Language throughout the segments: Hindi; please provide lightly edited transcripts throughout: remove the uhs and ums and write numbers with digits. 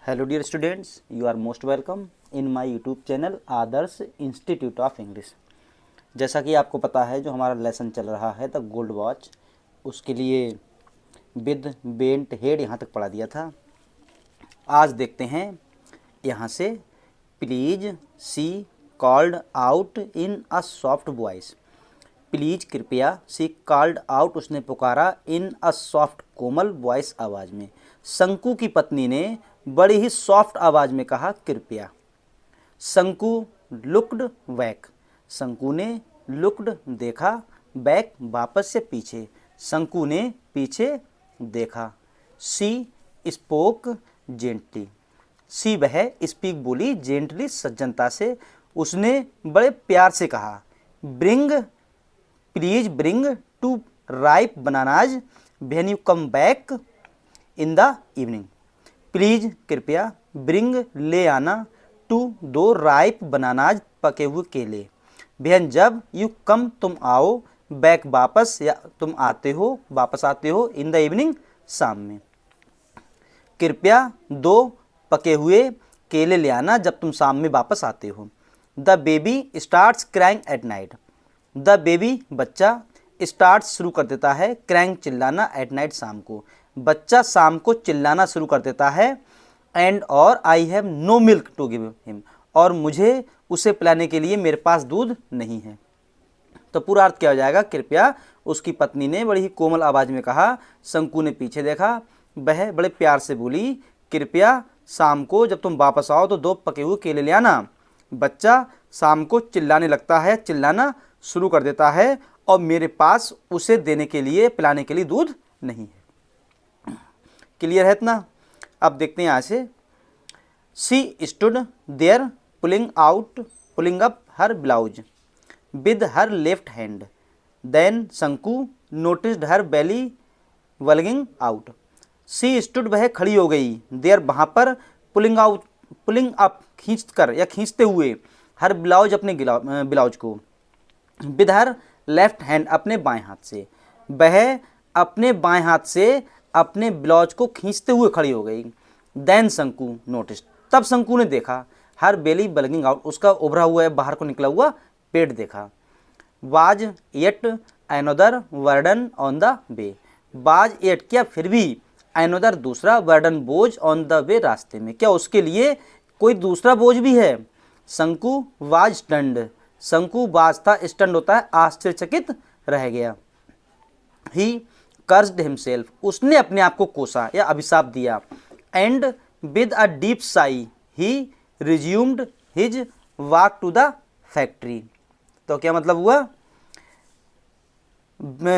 Hello dear students, you are most welcome in my YouTube channel Adarsh institute of English. जैसा कि आपको पता है, जो हमारा लेसन चल रहा है द गोल्ड वॉच, उसके लिए विद बेंट हेड यहाँ तक पढ़ा दिया था। आज देखते हैं यहाँ से please she called out in a soft voice. Please कृपया, सी कॉल्ड आउट उसने पुकारा, इन अ सॉफ्ट कोमल वॉइस आवाज़ में। शंकु की पत्नी ने बड़ी ही सॉफ्ट आवाज़ में कहा कृपया। शंकु लुक्ड बैक, शंकु ने लुक्ड देखा, बैक वापस से पीछे, शंकु ने पीछे देखा। सी स्पोक जेंटली, सी वह स्पीक बोली, जेंटली सज्जनता से, उसने बड़े प्यार से कहा। Bring please bring two ripe bananas when you come back in the evening. Please कृपया, ब्रिंग ले आना, टू दो राइप बनानाज पके हुए केले, व्हेन जब, यू कम तुम आओ, बैक वापस या तुम आते हो, वापस आते हो, इन द इवनिंग शाम में। कृपया दो पके हुए केले ले आना जब तुम शाम में वापस आते हो। The baby starts crying at night, the baby बच्चा, स्टार्ट्स शुरू कर देता है, क्राइंग चिल्लाना, एट नाइट शाम को, बच्चा शाम को चिल्लाना शुरू कर देता है। एंड और I have no milk to give him, और मुझे उसे पिलाने के लिए मेरे पास दूध नहीं है। तो पूरा अर्थ क्या हो जाएगा? कृपया उसकी पत्नी ने बड़ी ही कोमल आवाज़ में कहा। शंकु ने पीछे देखा, वह बड़े प्यार से बोली कृपया शाम को जब तुम वापस आओ तो दो पके हुए केले ले आना। बच्चा शाम को चिल्लाने लगता है, चिल्लाना शुरू कर देता है, और मेरे पास उसे देने के लिए, पिलाने के लिए दूध नहीं है। क्लियर है इतना? अब देखते हैं यहाँ से। She stood there pulling up her blouse with her left hand, then Shanku noticed her belly bulging out. She stood वह खड़ी हो गई, देयर वहाँ पर, पुलिंग अप खींच कर या खींचते हुए, हर ब्लाउज अपने ब्लाउज को, विद हर लेफ्ट हैंड अपने बाएं हाथ से, वह अपने बाएं हाथ से अपने ब्लाउज को खींचते हुए खड़ी हो गई। देन शंकु नोटिस, तब शंकु ने देखा, हर बेली बल्गिंग आउट, उसका उभरा हुआ बाहर को निकला हुआ पेट देखा। Was yet another वर्डन on the way, was yet क्या फिर भी, अनदर दूसरा, वर्डन बोझ, ऑन द वे रास्ते में, क्या उसके लिए कोई दूसरा बोझ भी है। शंकु वाज स्टन्ड, शंकु वाज था, स्टन्ड होता है आश्चर्यचकित रह गया। ही कर्स्ड हिमसेल्फ, उसने अपने आप को कोसा या अभिशाप दिया। And with a deep sigh he resumed his walk to the factory. तो क्या मतलब हुआ?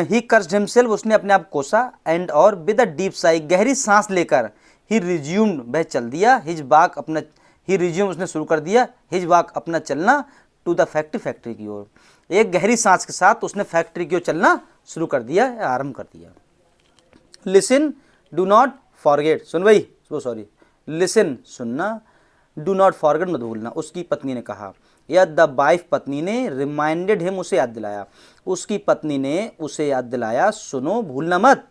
ही कर्स्ड हिमसेल्फ, उसने अपने आप कोसा, एंड और विद अ डीप साई, गहरी सांस लेकर, ही रिज्यूम्ड वह चल दिया, हिज वॉक अपना, ही रिज्यूम उसने शुरू कर दिया, हिज वॉक अपना चलना, टू द फैक्ट्री की ओर, एक गहरी सांस के साथ उसने फैक्ट्री की ओर चलना शुरू कर दिया, आरंभ कर दिया। लिसन डू नॉट फॉरगेट, सुन भाई, सॉरी, लिसन सुनना, डू नॉट फॉरगेट मत भूलना, उसकी पत्नी ने कहा। या द वाइफ, पत्नी ने, रिमाइंडेड हिम, उसे याद दिलाया, उसकी पत्नी ने उसे याद दिलाया, सुनो भूलना मत।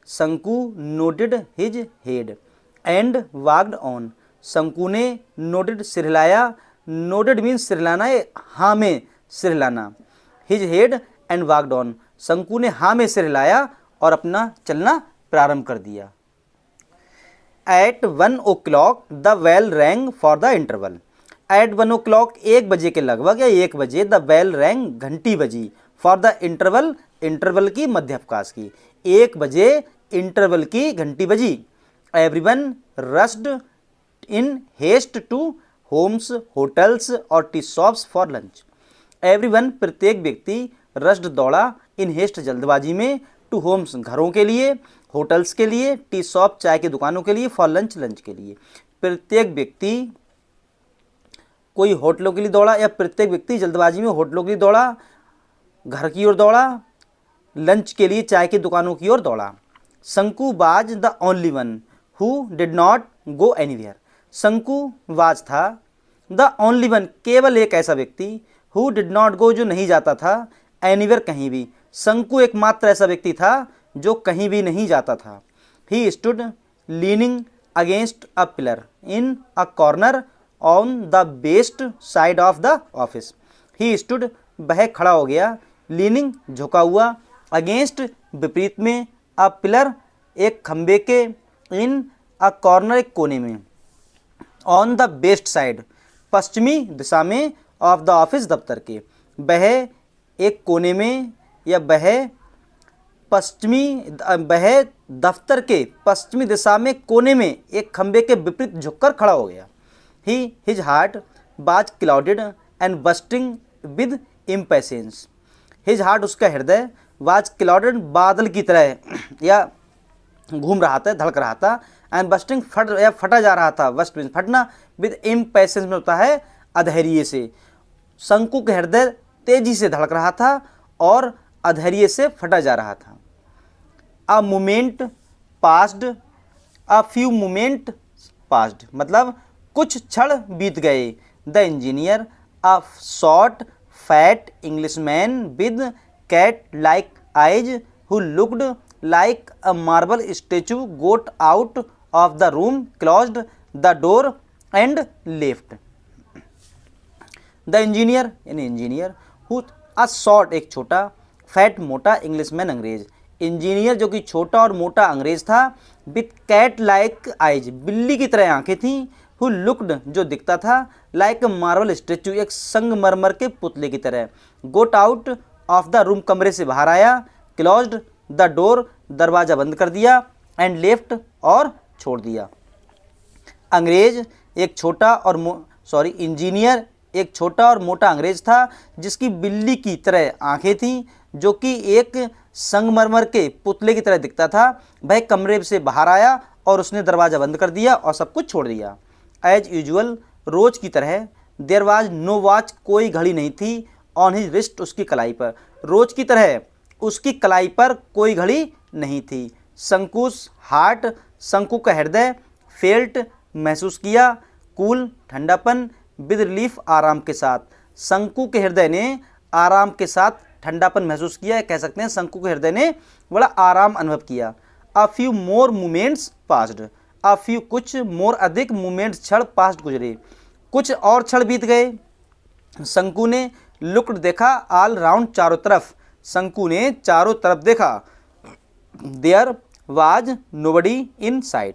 Shanku nodded his head and wagged on, Shanku ने नोटेड सिरहिलाया, नोटेड मीन्स सिरहिलाना, हाँ में सिरहिलाना, his head and wagged on, Shanku ने हाँ में सिरहिलाया और अपना चलना प्रारंभ कर दिया। At 1 o'clock the bell rang for the interval, at 1 o'clock 1 बजे के लगभग या 1 बजे, द बेल रैंग घंटी बजी, फॉर द इंटरवल, इंटरवल की मध्यावकाश की, 1 बजे इंटरवल की घंटी बजी। Everyone rushed in haste to homes, hotels और tea shops for lunch. Everyone प्रत्येक व्यक्ति, रश्ड दौड़ा, इन हेस्ट जल्दबाजी में, टू होम्स घरों के लिए, होटल्स के लिए, टी शॉप चाय की दुकानों के लिए, फॉर लंच लंच के लिए। प्रत्येक व्यक्ति कोई होटलों के लिए दौड़ा, या प्रत्येक व्यक्ति जल्दबाजी में होटलों के लिए दौड़ा, घर की ओर दौड़ा, लंच के लिए चाय की दुकानों की ओर दौड़ा। शंकु was the only one who did not go anywhere, शंकु वाज था द ओनली वन, केवल एक ऐसा व्यक्ति, हु डिड नॉट गो, जो नहीं जाता था, एनीवेयर, कहीं भी। शंकु एकमात्र ऐसा व्यक्ति था जो कहीं भी नहीं जाता था। He stood leaning against a pillar in a corner on the west side of the office. He stood, वह खड़ा हो गया, लीनिंग, झुका हुआ, अगेंस्ट, विपरीत में, अ पिलर, एक खंबे के, इन अ कॉर्नर, एक कोने में, ऑन द वेस्ट साइड, पश्चिमी दिशा में, ऑफ द ऑफिस, दफ्तर के। वह एक कोने में या वह दफ्तर के पश्चिमी दिशा में कोने में एक खंबे के विपरीत झुककर खड़ा हो गया। His heart was clouded and bursting with impatience. His heart, उसका हृदय, वाज क्लाउडेड, बादल की तरह या घूम रहा था, धड़क रहा था, एंड बस्टिंग, फटा जा रहा था, बस्ट मीन्स फटना, विद इम्पेशेंस में होता है अधैर्य से। शंकु का हृदय तेजी से धड़क रहा था और अधैर्य से फटा जा रहा था। A moment passed, a few moment passed, मतलब कुछ क्षण बीत गए। The engineer, a short fat Englishman with cat like eyes, who looked like a marble statue, got out of the room, closed the door and left. The engineer, यानी इंजीनियर, हु, अ शॉर्ट, एक छोटा, फैट, मोटा, इंग्लिशमैन, अंग्रेज। इंजीनियर जो कि छोटा और मोटा अंग्रेज था, विथ कैट लाइक आइज, बिल्ली की तरह आंखें थीं, हु लुक्ड, जो दिखता था, लाइक मार्बल स्टेचू, एक संगमरमर के पुतले की तरह, गोट आउट ऑफ द रूम, कमरे से बाहर आया, क्लोज्ड द डोर, दरवाजा बंद कर दिया, एंड लेफ्ट, और छोड़ दिया। अंग्रेज एक छोटा और इंजीनियर एक छोटा और मोटा अंग्रेज था जिसकी बिल्ली की तरह आंखें थीं, जो कि एक संगमरमर के पुतले की तरह दिखता था। वह कमरे से बाहर आया और उसने दरवाज़ा बंद कर दिया और सब कुछ छोड़ दिया। एज यूजुअल, रोज की तरह, देयर वाज नो वॉच, कोई घड़ी नहीं थी, ऑन हिज रिस्ट, उसकी कलाई पर। रोज की तरह उसकी कलाई पर कोई घड़ी नहीं थी। शंकुस हार्ट, शंकु का हृदय, फेल्ट, महसूस किया, कूल, ठंडापन, विद रिलीफ, आराम के साथ। शंकु के हृदय ने आराम के साथ ठंडापन महसूस किया, कह सकते हैं शंकु के हृदय ने बड़ा आराम अनुभव किया। A few more moments passed, a few, कुछ, मोर, अधिक, मोमेंट्स, क्षण, पास्ट, गुजरे, कुछ और क्षण बीत गए। शंकु ने लुक्ड, देखा, ऑल राउंड, चारों तरफ। शंकु ने चारों तरफ देखा। There was nobody inside,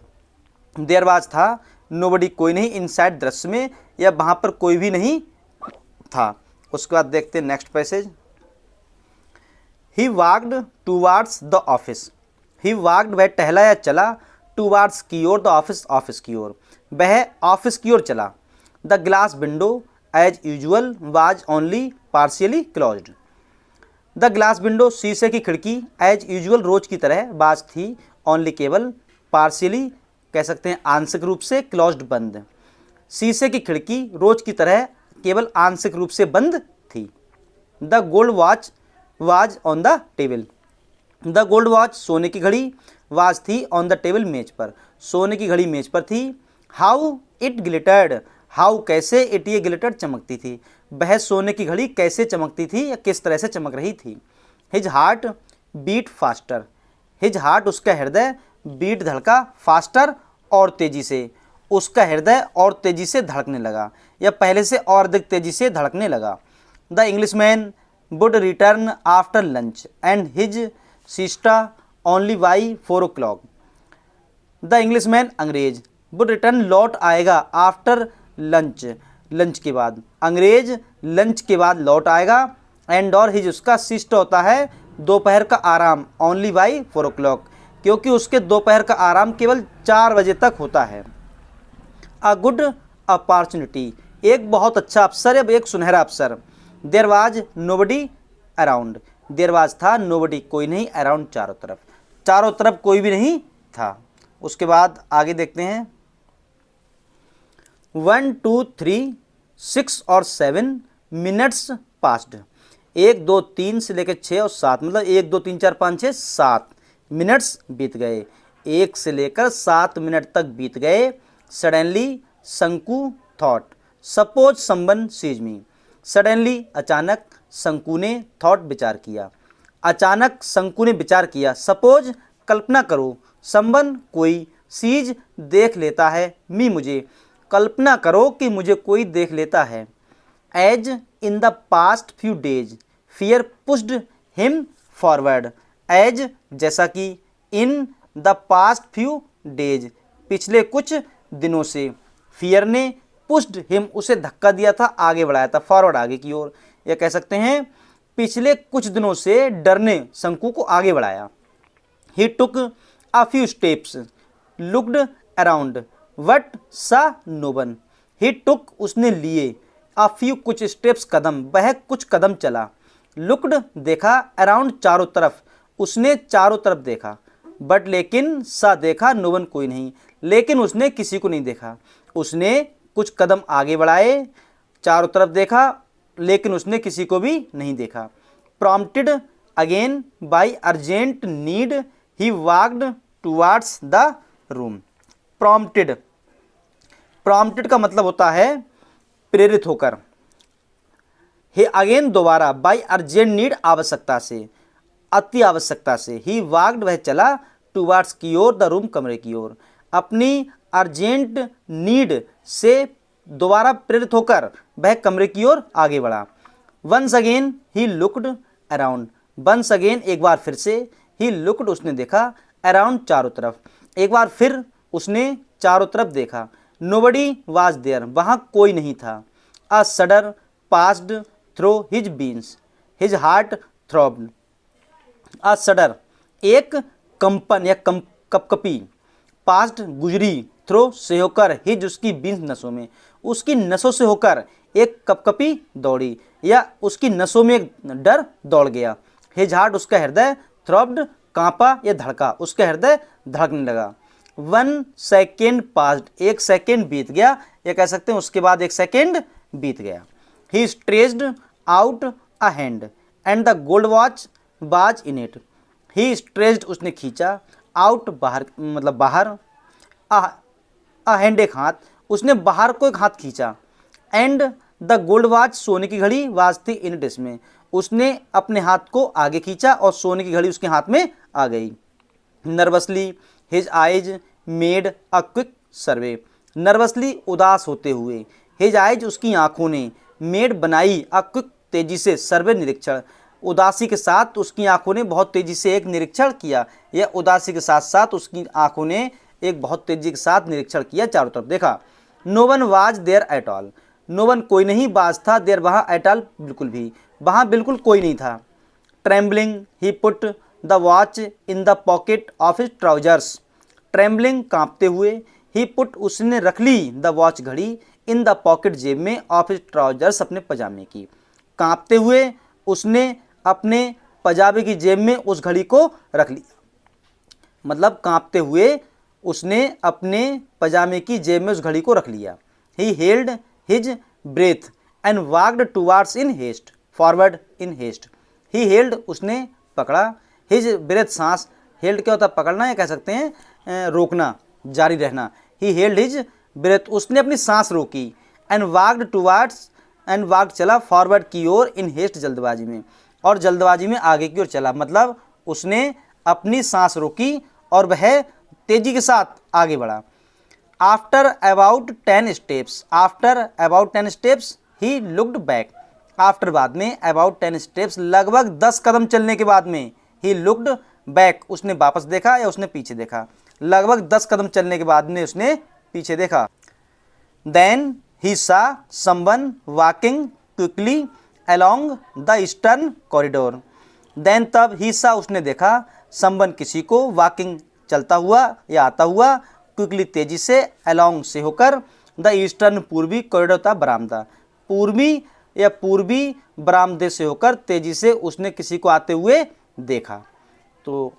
there was था, नोबडी, कोई नहीं, इन साइड, दृश्य में, या वहाँ पर कोई भी नहीं था। उसके बाद देखते हैं next passage. He walked towards the office, he walked, वह टहला या चला, टूवार्ड्स की ओर, द ऑफिस, ऑफिस की ओर, वह ऑफिस की ओर चला। The glass window as usual was only partially closed, the glass window, शीशे की खिड़की, एज यूजुअल, रोज की तरह, वाज, थी, ओनली, केवल, पार्शियली, कह सकते हैं आंशिक रूप से, क्लोज्ड, बंद। शीशे की खिड़की रोज की तरह केवल आंशिक रूप से बंद थी। The gold watch was on the table, the gold watch, सोने की घड़ी, वाज, थी, ऑन द टेबल, मेज पर, सोने की घड़ी मेज पर थी। हाउ इट ग्लिटर्ड, हाउ, कैसे, इट, ये, ग्लिटर्ड, चमकती थी। वह सोने की घड़ी कैसे चमकती थी या किस तरह से चमक रही थी। His heart beat faster, his heart, उसका हृदय, बीट, धड़का, फास्टर, और तेजी से, उसका हृदय और तेजी से धड़कने लगा या पहले से और अधिक तेजी से धड़कने लगा। The Englishman would return after lunch and his sister only by 4 o'clock, the Englishman, अंग्रेज, वुड रिटर्न, लौट आएगा, आफ्टर लंच, लंच के बाद, अंग्रेज लंच के बाद लौट आएगा, एंड, और, हिज, उसका, सिस्ट होता है दोपहर का आराम, ओनली बाई 4 o'clock, क्योंकि उसके दोपहर का आराम केवल 4 बजे तक होता है। अ गुड अपॉर्चुनिटी, एक बहुत अच्छा अवसर या एक सुनहरा अवसर। There was nobody around, there was था, नोबडी, कोई नहीं, अराउंड, चारों तरफ कोई भी नहीं था। उसके बाद आगे देखते हैं। 1, 2, 3, 6 और 7 मिनट्स पास्ड, 1, 2, 3 से लेकर 6 और 7, मतलब 1, 2, 3, 4, 5, 6, 7 मिनट्स बीत गए, 1 से लेकर 7 मिनट तक बीत गए। सडनली, शंकु thought suppose someone sees me. Suddenly अचानक शंकु ने थॉट विचार किया। अचानक शंकु ने विचार किया। सपोज कल्पना करो। समवन कोई, सीज देख लेता है, मी मुझे। कल्पना करो कि मुझे कोई देख लेता है। As in the past few days fear pushed him forward. As जैसा कि, in the past few days पिछले कुछ दिनों से, फियर ने पुश्ड हिम उसे धक्का दिया था, आगे बढ़ाया था, फॉरवर्ड आगे की ओर। या कह सकते हैं पिछले कुछ दिनों से डर ने शंकु को आगे बढ़ाया। He took a few steps looked around but saw no one. He took उसने लिए, अ फ्यू कुछ स्टेप्स कदम, वह कुछ कदम चला। लुक्ड देखा, अराउंड चारों तरफ, उसने चारों तरफ देखा। बट लेकिन, सा देखा, नो वन कोई नहीं, लेकिन उसने किसी को नहीं देखा। उसने कुछ कदम आगे बढ़ाए, चारों तरफ देखा, लेकिन उसने किसी को भी नहीं देखा। Prompted again by urgent need he walked towards the room. Prompted, prompted का मतलब होता है प्रेरित होकर। ही अगेन दोबारा, बाय अर्जेंट नीड आवश्यकता से, अति आवश्यकता से। ही वॉक्ड वह चला, टुवार्ड्स की ओर, द रूम कमरे की ओर। अपनी अर्जेंट नीड से दोबारा प्रेरित होकर वह कमरे की ओर आगे बढ़ा। Once again he looked around. Once again एक बार फिर से, ही लुक्ड उसने देखा, अराउंड चारों तरफ, एक बार फिर उसने चारों तरफ देखा। नोबडी वाज देयर वहाँ कोई नहीं था। A shudder passed through his veins, his heart throbbed. A shudder एक कंपन या कपकपी, पास्ट गुजरी, थ्रो से होकर, हिज उसकी बीन्स नसों में, उसकी नसों से होकर एक कपकपी दौड़ी, या उसकी नसों में एक डर दौड़ गया। हिज हार्ट उसका हृदय, थ्रॉब्ड कांपा या धड़का, उसका हृदय धड़कने लगा। 1 सेकेंड पास्ड एक सेकेंड बीत गया, या कह सकते हैं उसके बाद एक सेकेंड बीत गया। He stretched out a hand and the gold watch was in it. He stretched उसने खींचा, आउट बाहर मतलब बाहर, अ हैंड एक हाथ, उसने बाहर को एक हाथ खींचा। एंड द गोल्ड वॉच सोने की घड़ी वाज थी इन इट इसमें, उसने अपने हाथ को आगे खींचा और सोने की घड़ी उसके हाथ में आ गई। Nervously his eyes made a quick survey. Nervously उदास होते हुए, हिज आइज उसकी आंखों ने, मेड बनाई, अ क्विक तेजी से, सर्वे निरीक्षण, उदासी के साथ उसकी आंखों ने बहुत तेजी से एक निरीक्षण किया, या उदासी के साथ साथ उसकी आंखों ने एक बहुत तेजी के साथ निरीक्षण किया, चारों तरफ देखा। No one was there at all. No one कोई नहीं, बाज था, देयर वहाँ, एट ऑल बिल्कुल भी, वहाँ बिल्कुल कोई नहीं था। Trembling he put the watch in the pocket of his trousers. Trembling कांपते हुए, ही पुट उसने रख ली, द वॉच घड़ी, इन द पॉकेट जेब में, ऑफ हिज ट्राउजर्स अपने पजामे की। कांपते हुए उसने अपने पजामे की जेब में उस घड़ी को रख लिया, मतलब कांपते हुए उसने अपने पजामे की जेब में उस घड़ी को रख लिया। He held his breath and walked towards in haste, forward in haste. He held उसने पकड़ा, हिज ब्रेथ सांस, हेल्ड क्या होता है पकड़ना, या कह सकते हैं रोकना, जारी रहना। ही हेल्ड हिज ब्रेथ उसने अपनी सांस रोकी, and walked towards, and walked चला, फॉरवर्ड की ओर, इन हेस्ट जल्दबाजी में, और जल्दबाजी में आगे की ओर चला, मतलब उसने अपनी सांस रोकी और वह तेजी के साथ आगे बढ़ा। After about 10 steps, after about 10 steps he looked back. After बाद में, अबाउट 10 स्टेप्स लगभग 10 कदम चलने के बाद में, ही लुक्ड बैक उसने वापस देखा या उसने पीछे देखा, लगभग 10 कदम चलने के बाद में उसने पीछे देखा। Then he saw someone walking quickly along the eastern corridor. Then तब ही सा उसने देखा, समवन किसी को, वॉकिंग चलता हुआ या आता हुआ, क्विकली तेजी से, अलोंग से होकर, द ईस्टर्न पूर्वी कॉरिडोर था बरामदा, पूर्वी या पूर्वी बरामदे से होकर तेजी से उसने किसी को आते हुए देखा। तो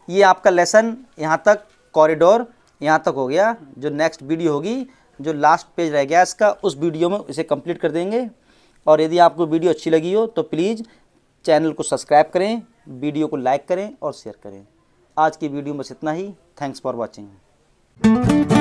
ये आपका लेसन यहाँ तक, कॉरिडोर यहाँ तक हो गया। जो नेक्स्ट वीडियो होगी, जो लास्ट पेज रह गया इसका, उस वीडियो में इसे कंप्लीट कर देंगे। और यदि आपको वीडियो अच्छी लगी हो तो प्लीज़ चैनल को सब्सक्राइब करें, वीडियो को लाइक करें और शेयर करें। आज की वीडियो में बस इतना ही। Thanks for watching.